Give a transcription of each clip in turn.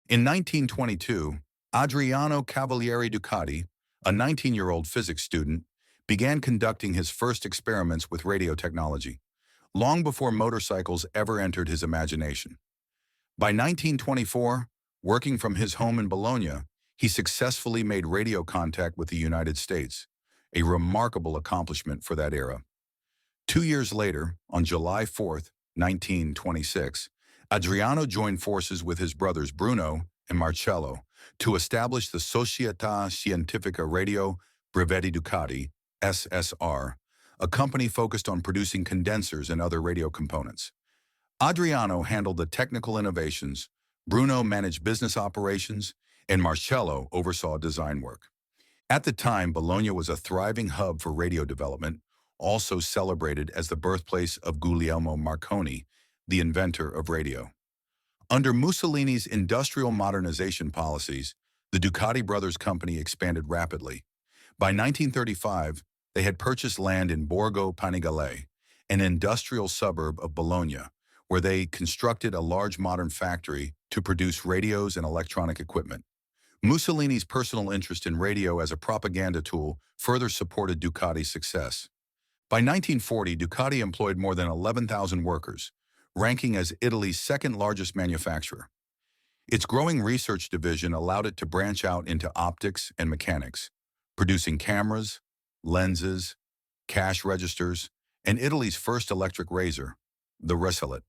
In 1922, Adriano Cavalieri Ducati, a 19-year-old physics student, began conducting his first experiments with radio technology, long before motorcycles ever entered his imagination. By 1924, working from his home in Bologna, he successfully made radio contact with the United States, a remarkable accomplishment for that era. 2 years later, on July 4th, 1926, Adriano joined forces with his brothers Bruno and Marcello to establish the Società Scientifica Radio Brevetti Ducati, SSR, a company focused on producing condensers and other radio components. Adriano handled the technical innovations, Bruno managed business operations, and Marcello oversaw design work. At the time, Bologna was a thriving hub for radio development, also celebrated as the birthplace of Guglielmo Marconi, the inventor of radio. Under Mussolini's industrial modernization policies, the Ducati Brothers Company expanded rapidly. By 1935, they had purchased land in Borgo Panigale, an industrial suburb of Bologna, where they constructed a large modern factory to produce radios and electronic equipment. Mussolini's personal interest in radio as a propaganda tool further supported Ducati's success. By 1940, Ducati employed more than 11,000 workers, ranking as Italy's second-largest manufacturer. Its growing research division allowed it to branch out into optics and mechanics, producing cameras, lenses, cash registers, and Italy's first electric razor, the Reselet.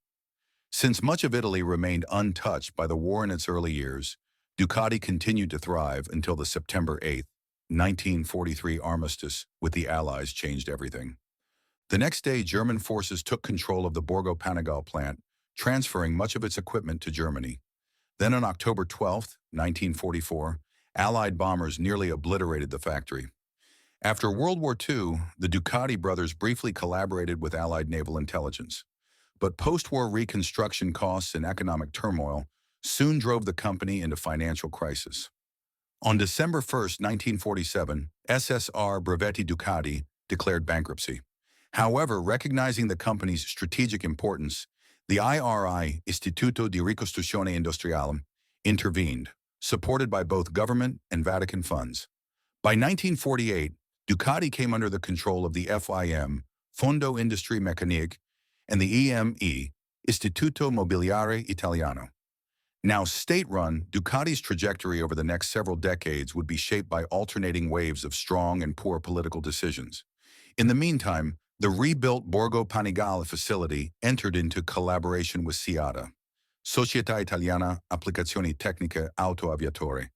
Since much of Italy remained untouched by the war in its early years, Ducati continued to thrive until the September 8th, 1943 armistice with the Allies changed everything. The next day, German forces took control of the Borgo Panigale plant, transferring much of its equipment to Germany. Then on October 12, 1944, Allied bombers nearly obliterated the factory. After World War II, the Ducati brothers briefly collaborated with Allied naval intelligence. But post-war reconstruction costs and economic turmoil soon drove the company into financial crisis. On December 1st, 1947, SSR Brevetti Ducati declared bankruptcy. However, recognizing the company's strategic importance, the IRI, Istituto di Ricostruzione Industriale, intervened, supported by both government and Vatican funds. By 1948, Ducati came under the control of the FIM, Fondo Industrie Meccaniche, and the EME, Istituto Mobiliare Italiano. Now state-run, Ducati's trajectory over the next several decades would be shaped by alternating waves of strong and poor political decisions. In the meantime, the rebuilt Borgo Panigale facility entered into collaboration with SIATA, Società Italiana Applicazioni Tecniche Autoaviatori,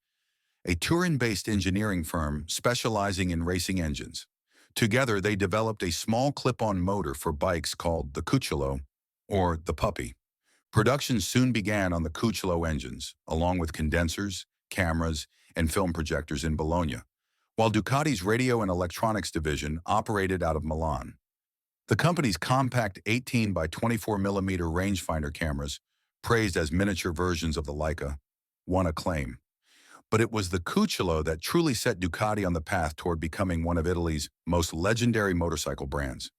a Turin-based engineering firm specializing in racing engines. Together, they developed a small clip-on motor for bikes called the Cucciolo, or the Puppy. Production soon began on the Cucciolo engines, along with condensers, cameras, and film projectors in Bologna, while Ducati's radio and electronics division operated out of Milan. The company's compact 18 by 24 mm rangefinder cameras, praised as miniature versions of the Leica, won acclaim. But it was the Cucciolo that truly set Ducati on the path toward becoming one of Italy's most legendary motorcycle brands.